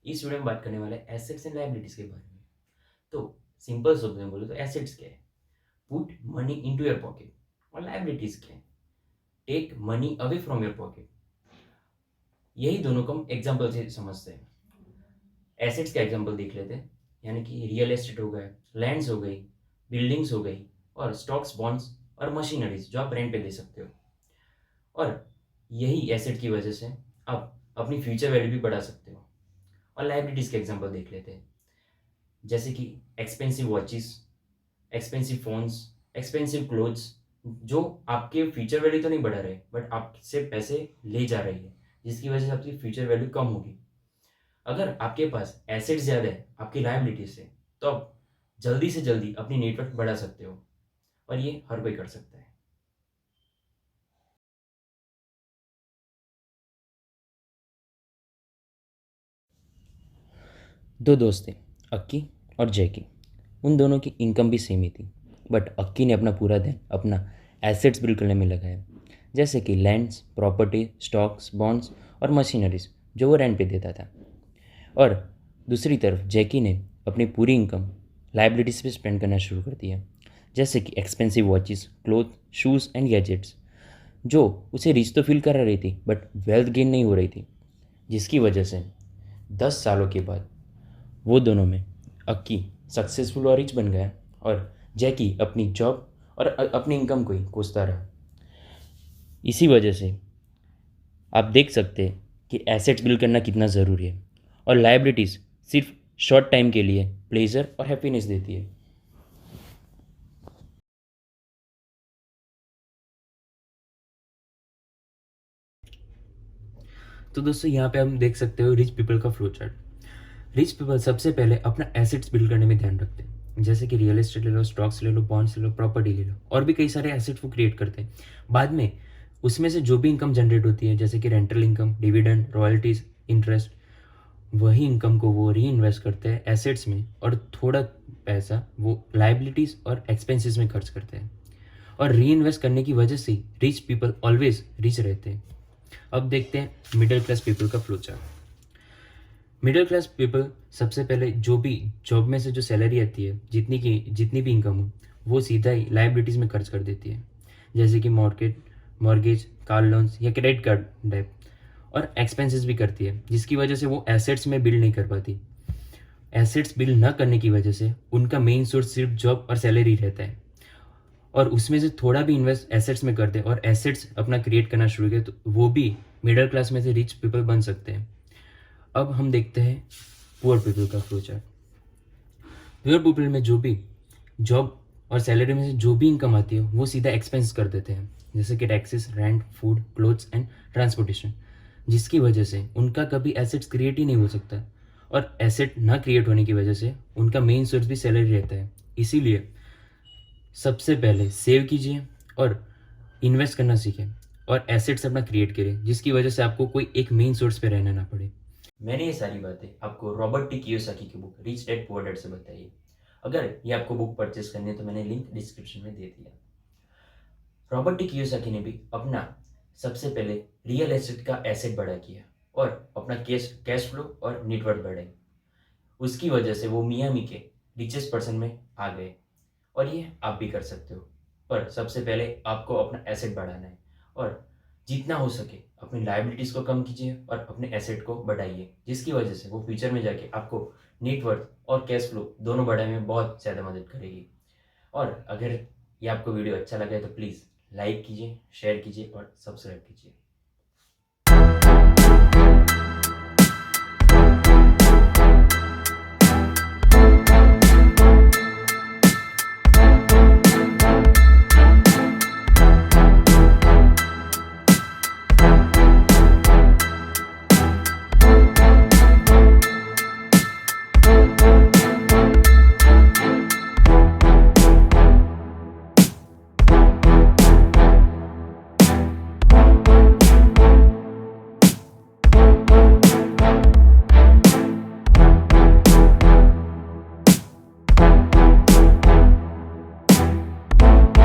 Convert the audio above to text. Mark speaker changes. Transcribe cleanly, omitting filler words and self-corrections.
Speaker 1: इस वीडियो में बात करने वाले हैं एसेट्स एंड लायबिलिटीज के बारे में। तो सिंपल शब्द में बोलो तो एसेट्स क्या है? Put money into your pocket. और लायबिलिटीज क्या है? Take money away from your pocket. यही दोनों को हम एग्जाम्पल से समझते हैं। एसेट्स का एग्जाम्पल देख लेते हैं, यानी कि रियल एस्टेट हो गए, लैंड्स हो गई, बिल्डिंग्स हो गई, और स्टॉक्स, बॉन्ड्स और मशीनरीज जो आप रेंट पे दे सकते हो। और यही एसेट की वजह से आप अपनी फ्यूचर वैल्यू भी बढ़ा सकते हो। और लायबिलिटीज के एग्जाम्पल देख लेते हैं, जैसे कि expensive watches, expensive phones, expensive clothes, जो आपके फ्यूचर वैल्यू तो नहीं बढ़ा रहे बट आपसे पैसे ले जा रही है, जिसकी वजह से आपकी फ्यूचर वैल्यू कम होगी। अगर आपके पास एसेट ज़्यादा है आपकी लायबिलिटी से, तो आप जल्दी से जल्दी अपनी नेटवर्थ बढ़ा सकते हो, और ये हर कोई कर सकता है। दो दोस्त थे, अक्की और जैकी। उन दोनों की इनकम भी सेम ही थी, बट अक्की ने अपना पूरा ध्यान अपना एसेट्स बिल्ड करने में लगाया, जैसे कि लैंड्स, प्रॉपर्टी, स्टॉक्स, बॉन्ड्स और मशीनरीज जो वो रेंट पे देता था। और दूसरी तरफ जैकी ने अपनी पूरी इनकम लाइबिलिटीज पे स्पेंड करना शुरू कर दिया, जैसे कि expensive watches, cloth, shoes and gadgets, जो उसे रिच तो फील करा रही थी बट वेल्थ गेन नहीं हो रही थी, जिसकी वजह से 10 सालों के बाद वो दोनों में अक्की सक्सेसफुल और रिच बन गया, और जैकी अपनी जॉब और अपनी इनकम को ही कोसता रहा। इसी वजह से आप देख सकते हैं कि एसेट्स बिल्ड करना कितना ज़रूरी है, और लायबिलिटीज़ सिर्फ शॉर्ट टाइम के लिए प्लेजर और हैप्पीनेस देती है। तो दोस्तों, यहाँ पे हम देख सकते हो रिच पीपल का फ्लो चार्ट। रिच पीपल सबसे पहले अपना एसेट्स बिल्ड करने में ध्यान रखते हैं, जैसे कि रियल एस्टेट ले लो, स्टॉक्स ले लो, बॉन्ड्स ले लो, प्रॉपर्टी ले लो, और भी कई सारे एसेट्स वो क्रिएट करते हैं। बाद में उसमें से जो भी इनकम जनरेट होती है, जैसे कि rental income, dividend, royalties, interest, वही इनकम को वो री इन्वेस्ट करते हैं एसेट्स में, और थोड़ा पैसा वो लाइबिलिटीज़ और एक्सपेंसेस में खर्च करते हैं। और री इन्वेस्ट करने की वजह से रिच पीपल ऑलवेज रिच रहते हैं। अब देखते हैं मिडिल क्लास पीपल का flow chart. Middle class people सबसे पहले जो भी जॉब में से जो सैलरी आती है, जितनी भी इनकम हो, वो सीधा ही लाइबिलिटीज़ में खर्च कर देती है, जैसे कि मॉर्गेज, कार लोन्स या क्रेडिट कार्ड डेट, और एक्सपेंसेस भी करती है, जिसकी वजह से वो एसेट्स में बिल्ड नहीं कर पाती। एसेट्स बिल्ड न करने की वजह से उनका मेन सोर्स सिर्फ जॉब और सैलरी रहता है, और उसमें से थोड़ा भी इन्वेस्ट एसेट्स में करते हैं और एसेट्स अपना क्रिएट करना शुरू किया, तो वो भी मिडिल क्लास में से रिच पीपल बन सकते हैं। अब हम देखते हैं पुअर पीपल का फ्लो चार्ट। पुअर पीपल में जो भी जॉब और सैलरी में से जो भी इनकम आती है, वो सीधा एक्सपेंस कर देते हैं, जैसे कि taxes, rent, food, clothes and transportation, जिसकी वजह से उनका कभी एसेट्स क्रिएट ही नहीं हो सकता। और एसेट ना क्रिएट होने की वजह से उनका मेन सोर्स भी सैलरी रहता है। इसीलिए सबसे पहले सेव कीजिए और इन्वेस्ट करना सीखें, और एसेट्स अपना क्रिएट करें, जिसकी वजह से आपको कोई एक मेन सोर्स पे रहना ना पड़े। मैंने ये सारी बातें आपको रॉबर्ट टी कियोसाकी की book rich dad poor dad से बताई है। अगर ये आपको बुक परचेस करनी है तो मैंने लिंक डिस्क्रिप्शन में दे दिया। रॉबर्ट टी कियोसाकी ने भी अपना सबसे पहले रियल एस्टेट का एसेट बड़ा किया, और अपना कैश फ्लो और नेटवर्थ बढ़ाई। उसकी वजह से वो मियामी के रिचेस्ट पर्सन में आ गए, और ये आप भी कर सकते हो। पर सबसे पहले आपको अपना एसेट बढ़ाना है, और जितना हो सके अपनी लायबिलिटीज़ को कम कीजिए और अपने एसेट को बढ़ाइए, जिसकी वजह से वो फ्यूचर में जाके आपको नेटवर्थ और कैश फ्लो दोनों बढ़ाने में बहुत ज़्यादा मदद करेगी। और अगर ये आपको वीडियो अच्छा लगे तो प्लीज़ लाइक कीजिए, शेयर कीजिए और सब्सक्राइब कीजिए।